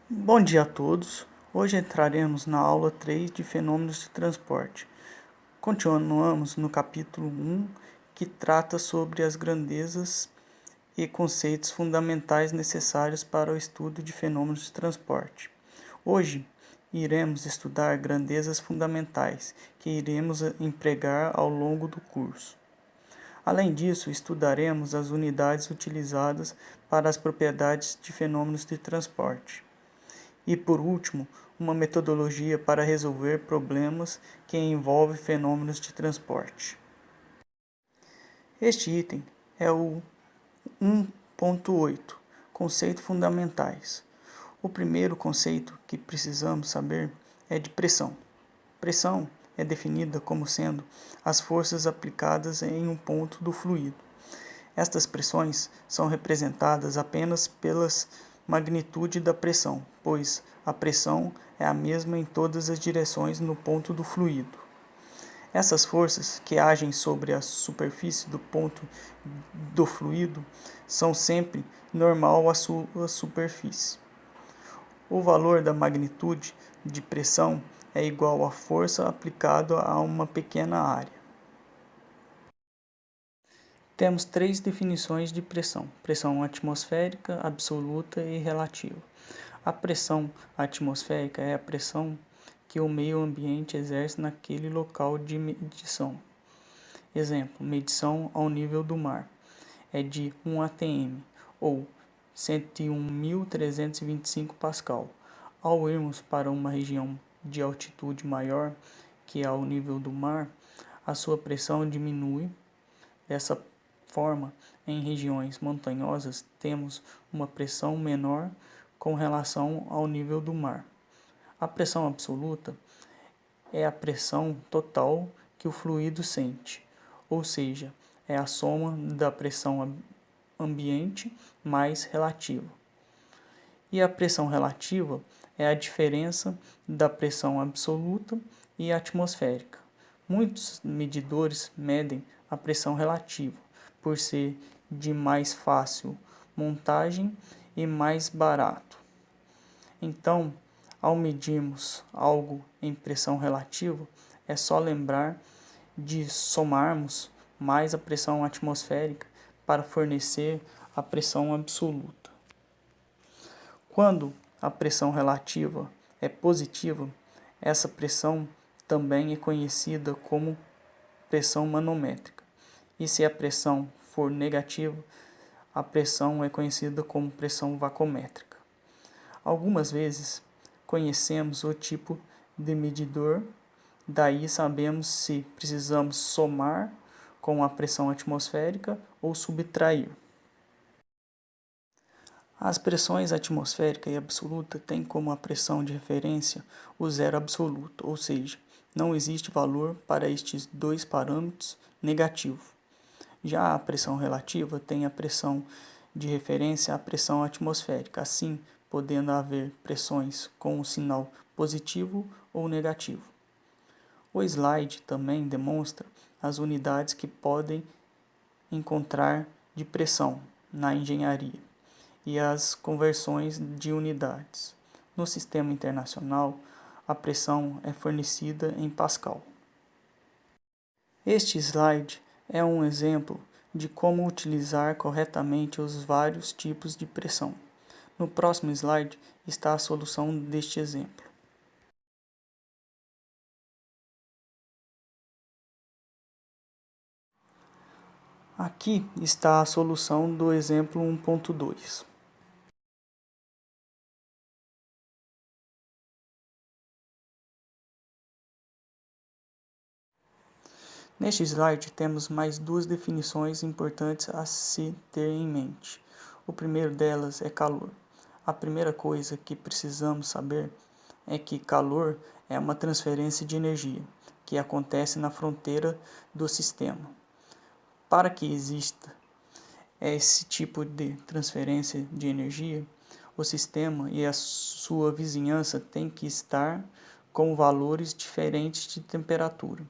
Bom dia a todos. Hoje entraremos na aula 3 de fenômenos de transporte. Continuamos no capítulo 1, que trata sobre as grandezas e conceitos fundamentais necessários para o estudo de fenômenos de transporte. Hoje iremos estudar grandezas fundamentais que iremos empregar ao longo do curso. Além disso, estudaremos as unidades utilizadas para as propriedades de fenômenos de transporte. E, por último, uma metodologia para resolver problemas que envolvem fenômenos de transporte. Este item é o 1.8, conceitos fundamentais. O primeiro conceito que precisamos saber é de pressão. Pressão é definida como sendo as forças aplicadas em um ponto do fluido. Estas pressões são representadas apenas pelas magnitude da pressão, pois a pressão é a mesma em todas as direções no ponto do fluido. Essas forças que agem sobre a superfície do ponto do fluido são sempre normal à sua superfície. O valor da magnitude de pressão é igual à força aplicada a uma pequena área. Temos três definições de pressão: pressão atmosférica, absoluta e relativa. A pressão atmosférica é a pressão que o meio ambiente exerce naquele local de medição. Exemplo, medição ao nível do mar é de 1 atm, ou 101.325 pascal. Ao irmos para uma região de altitude maior que ao nível do mar, a sua pressão diminui. Dessa forma, em regiões montanhosas, temos uma pressão menor com relação ao nível do mar. A pressão absoluta é a pressão total que o fluido sente, ou seja, é a soma da pressão ambiente mais relativa. E a pressão relativa é a diferença da pressão absoluta e atmosférica. Muitos medidores medem a pressão relativa, por ser de mais fácil montagem e mais barato. Então, ao medirmos algo em pressão relativa, é só lembrar de somarmos mais a pressão atmosférica para fornecer a pressão absoluta. Quando a pressão relativa é positiva, essa pressão também é conhecida como pressão manométrica. E se a pressão for negativa, a pressão é conhecida como pressão vacométrica. Algumas vezes conhecemos o tipo de medidor, daí sabemos se precisamos somar com a pressão atmosférica ou subtrair. As pressões atmosférica e absoluta têm como a pressão de referência o zero absoluto, ou seja, não existe valor para estes dois parâmetros negativo. Já a pressão relativa tem a pressão de referência à pressão atmosférica, assim podendo haver pressões com o sinal positivo ou negativo. O slide também demonstra as unidades que podem encontrar de pressão na engenharia e as conversões de unidades. No sistema internacional, a pressão é fornecida em Pascal. Este slide é um exemplo de como utilizar corretamente os vários tipos de pressão. No próximo slide está a solução deste exemplo. Aqui está a solução do exemplo 1.2. Neste slide temos mais duas definições importantes a se ter em mente. O primeiro delas é calor. A primeira coisa que precisamos saber é que calor é uma transferência de energia que acontece na fronteira do sistema. Para que exista esse tipo de transferência de energia, o sistema e a sua vizinhança têm que estar com valores diferentes de temperatura.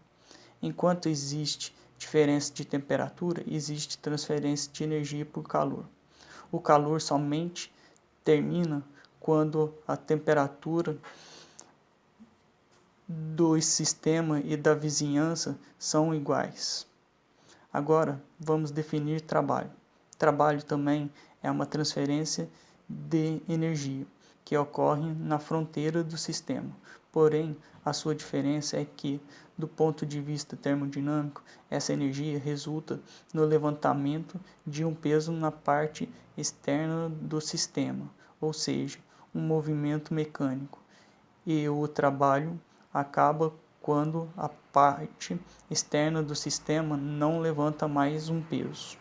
Enquanto existe diferença de temperatura, existe transferência de energia por calor. O calor somente termina quando a temperatura do sistema e da vizinhança são iguais. Agora, vamos definir trabalho. Trabalho também é uma transferência de energia que ocorre na fronteira do sistema. Porém, a sua diferença é que, do ponto de vista termodinâmico, essa energia resulta no levantamento de um peso na parte externa do sistema, ou seja, um movimento mecânico, e o trabalho acaba quando a parte externa do sistema não levanta mais um peso.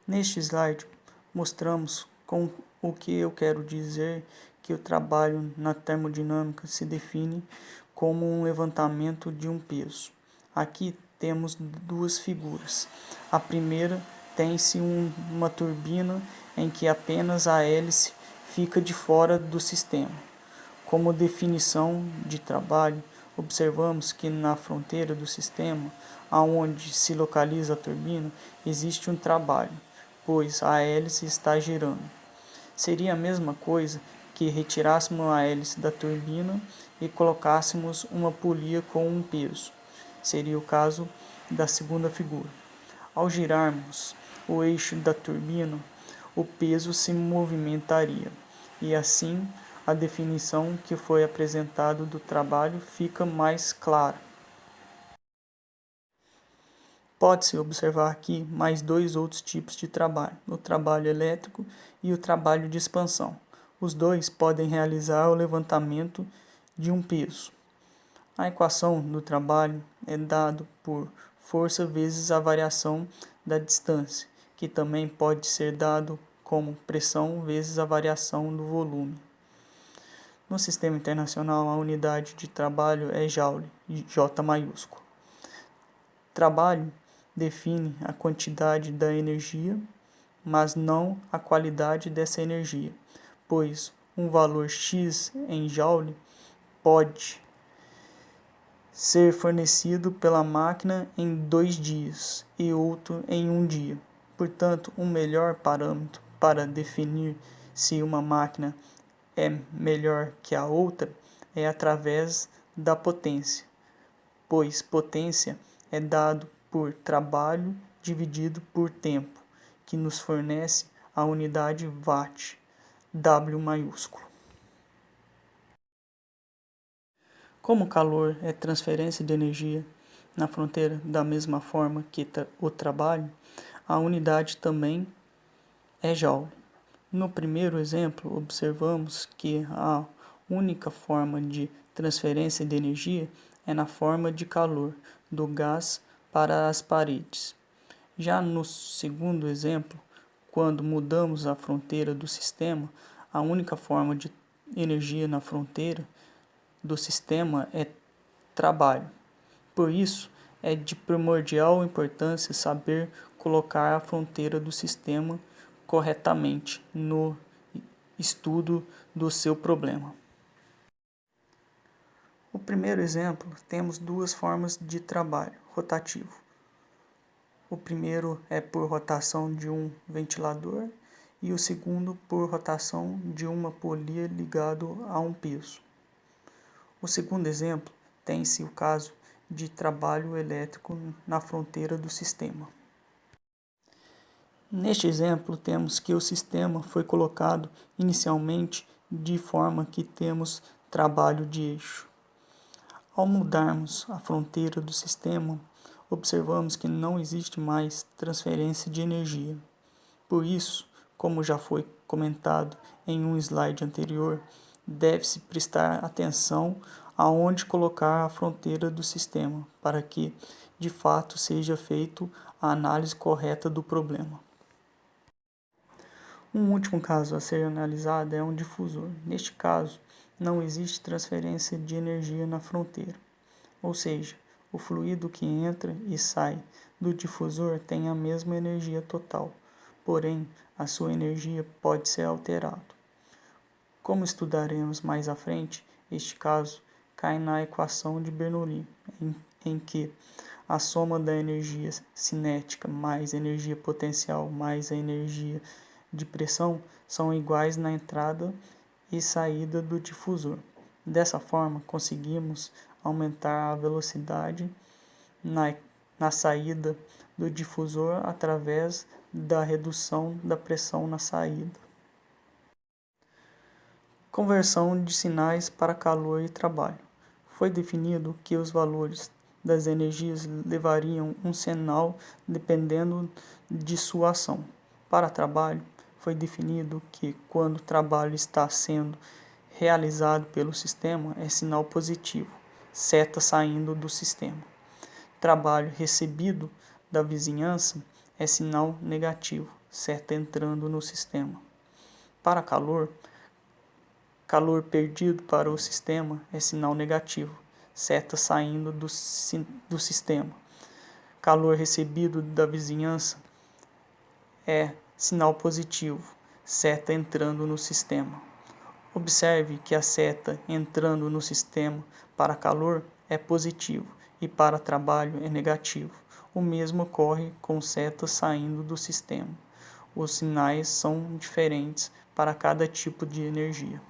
Neste slide, mostramos com o que eu quero dizer que o trabalho na termodinâmica se define como um levantamento de um peso. Aqui temos duas figuras. A primeira tem-se uma turbina em que apenas a hélice fica de fora do sistema. Como definição de trabalho, observamos que na fronteira do sistema, aonde se localiza a turbina, existe um trabalho, pois a hélice está girando. Seria a mesma coisa que retirássemos a hélice da turbina e colocássemos uma polia com um peso. Seria o caso da segunda figura. Ao girarmos o eixo da turbina, o peso se movimentaria, e assim a definição que foi apresentada do trabalho fica mais clara. Pode-se observar aqui mais dois outros tipos de trabalho, o trabalho elétrico e o trabalho de expansão. Os dois podem realizar o levantamento de um peso. A equação do trabalho é dada por força vezes a variação da distância, que também pode ser dado como pressão vezes a variação do volume. No sistema internacional, a unidade de trabalho é Joule, J maiúsculo. Trabalho define a quantidade da energia, mas não a qualidade dessa energia, pois um valor X em Joule pode ser fornecido pela máquina em 2 dias e outro em 1 dia. Portanto, um melhor parâmetro para definir se uma máquina é melhor que a outra é através da potência, pois potência é dado por trabalho dividido por tempo, que nos fornece a unidade watt, W maiúsculo. Como o calor é transferência de energia na fronteira da mesma forma que o trabalho, a unidade também é joule. No primeiro exemplo, observamos que a única forma de transferência de energia é na forma de calor do gás para as paredes. Já no segundo exemplo, quando mudamos a fronteira do sistema, a única forma de energia na fronteira do sistema é trabalho. Por isso, é de primordial importância saber colocar a fronteira do sistema corretamente no estudo do seu problema. No primeiro exemplo, temos duas formas de trabalho rotativo. O primeiro é por rotação de um ventilador e o segundo por rotação de uma polia ligado a um peso. O segundo exemplo tem-se o caso de trabalho elétrico na fronteira do sistema. Neste exemplo, temos que o sistema foi colocado inicialmente de forma que temos trabalho de eixo. Ao mudarmos a fronteira do sistema, observamos que não existe mais transferência de energia. Por isso, como já foi comentado em um slide anterior, deve-se prestar atenção aonde colocar a fronteira do sistema, para que, de fato, seja feita a análise correta do problema. Um último caso a ser analisado é um difusor. Neste caso, não existe transferência de energia na fronteira, ou seja, o fluido que entra e sai do difusor tem a mesma energia total, porém, a sua energia pode ser alterada. Como estudaremos mais à frente, este caso cai na equação de Bernoulli, em que a soma da energia cinética mais energia potencial mais a energia de pressão são iguais na entrada e saída do difusor. Dessa forma, conseguimos aumentar a velocidade na saída do difusor através da redução da pressão na saída. Conversão de sinais para calor e trabalho. Foi definido que os valores das energias levariam um sinal dependendo de sua ação. Para trabalho, foi definido que quando o trabalho está sendo realizado pelo sistema é sinal positivo, seta saindo do sistema. Trabalho recebido da vizinhança é sinal negativo, seta entrando no sistema. Para calor, calor perdido para o sistema é sinal negativo, seta saindo do sistema. Calor recebido da vizinhança é sinal positivo, seta entrando no sistema. Observe que a seta entrando no sistema para calor é positivo e para trabalho é negativo. O mesmo ocorre com setas saindo do sistema. Os sinais são diferentes para cada tipo de energia.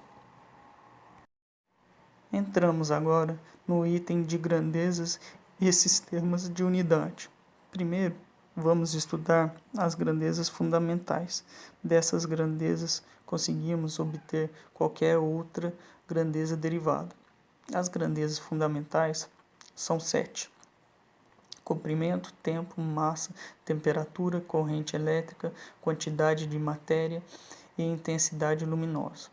Entramos agora no item de grandezas e sistemas de unidade. Primeiro, vamos estudar as grandezas fundamentais. Dessas grandezas, conseguimos obter qualquer outra grandeza derivada. As grandezas fundamentais são 7. Comprimento, tempo, massa, temperatura, corrente elétrica, quantidade de matéria e intensidade luminosa.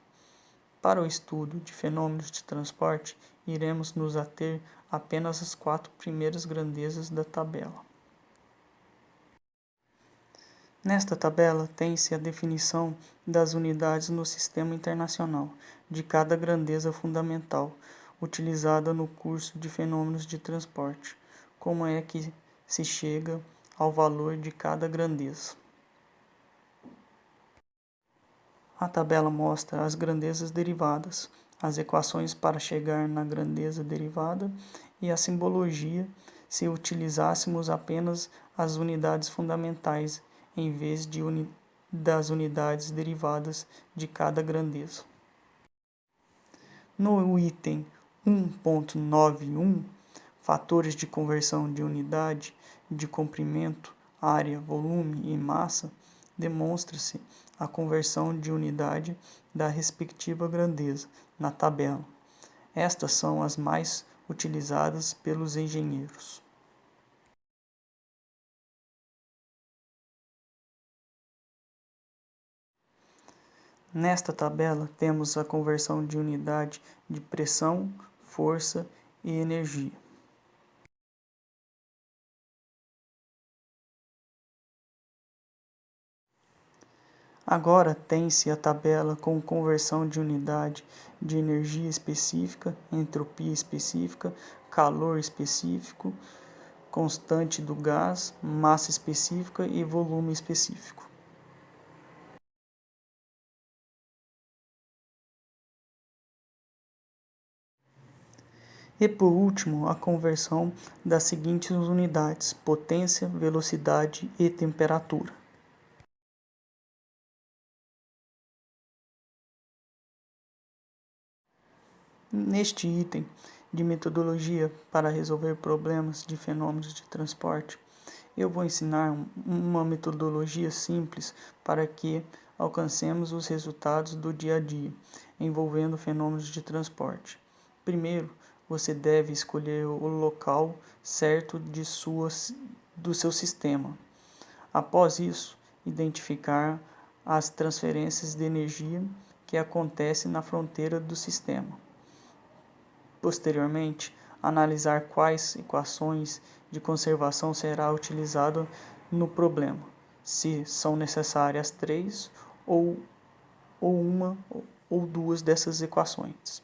Para o estudo de fenômenos de transporte, iremos nos ater apenas às 4 primeiras grandezas da tabela. Nesta tabela tem-se a definição das unidades no sistema internacional, de cada grandeza fundamental, utilizada no curso de fenômenos de transporte. Como é que se chega ao valor de cada grandeza? A tabela mostra as grandezas derivadas, as equações para chegar na grandeza derivada e a simbologia se utilizássemos apenas as unidades fundamentais em vez das unidades derivadas de cada grandeza. No item 1.91, fatores de conversão de unidade de comprimento, área, volume e massa, demonstra-se a conversão de unidade da respectiva grandeza na tabela. Estas são as mais utilizadas pelos engenheiros. Nesta tabela temos a conversão de unidade de pressão, força e energia. Agora tem-se a tabela com conversão de unidade de energia específica, entropia específica, calor específico, constante do gás, massa específica e volume específico. E por último, a conversão das seguintes unidades: potência, velocidade e temperatura. Neste item de metodologia para resolver problemas de fenômenos de transporte, eu vou ensinar uma metodologia simples para que alcancemos os resultados do dia a dia, envolvendo fenômenos de transporte. Primeiro, você deve escolher o local certo do seu sistema. Após isso, identificar as transferências de energia que acontecem na fronteira do sistema. Posteriormente, analisar quais equações de conservação será utilizado no problema, se são necessárias 3 ou uma ou duas dessas equações.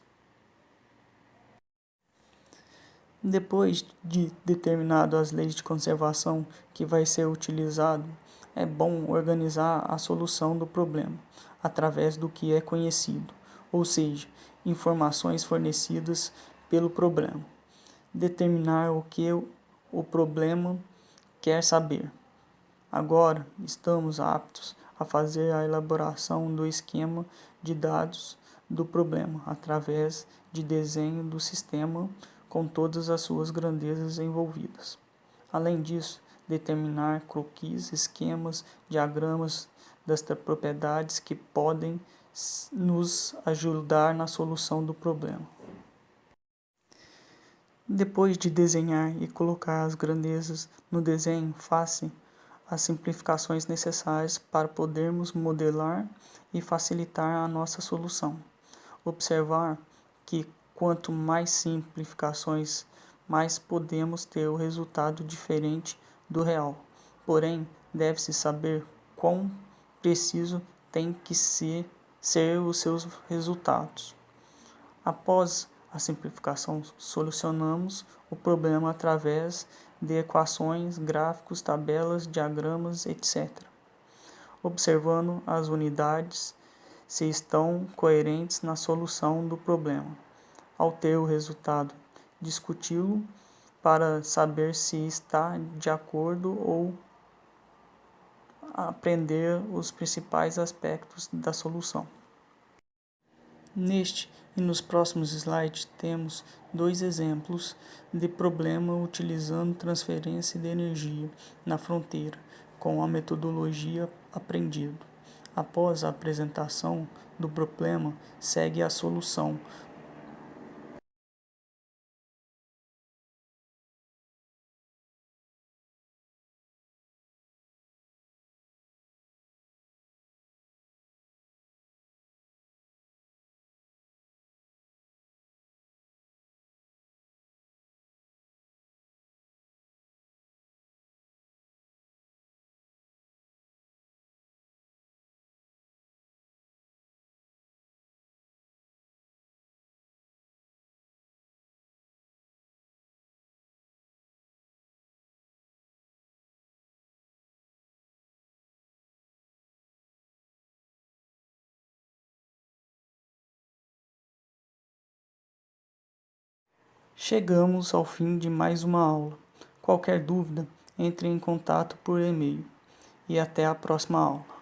Depois de determinado as leis de conservação que vai ser utilizado, é bom organizar a solução do problema através do que é conhecido, ou seja, informações fornecidas pelo problema. Determinar o que o problema quer saber. Agora estamos aptos a fazer a elaboração do esquema de dados do problema, através de desenho do sistema com todas as suas grandezas envolvidas. Além disso, determinar croquis, esquemas, diagramas das propriedades que podem nos ajudar na solução do problema. Depois de desenhar e colocar as grandezas no desenho, faça as simplificações necessárias para podermos modelar e facilitar a nossa solução. Observar que quanto mais simplificações, mais podemos ter o resultado diferente do real. Porém, deve-se saber quão preciso tem que ser os seus resultados. Após a simplificação, solucionamos o problema através de equações, gráficos, tabelas, diagramas, etc. Observando as unidades se estão coerentes na solução do problema. Ao ter o resultado, discuti-lo para saber se está de acordo ou aprender os principais aspectos da solução. Neste e nos próximos slides temos dois exemplos de problema utilizando transferência de energia na fronteira com a metodologia aprendida. Após a apresentação do problema, segue a solução. Chegamos ao fim de mais uma aula. Qualquer dúvida, entre em contato por e-mail. E até a próxima aula.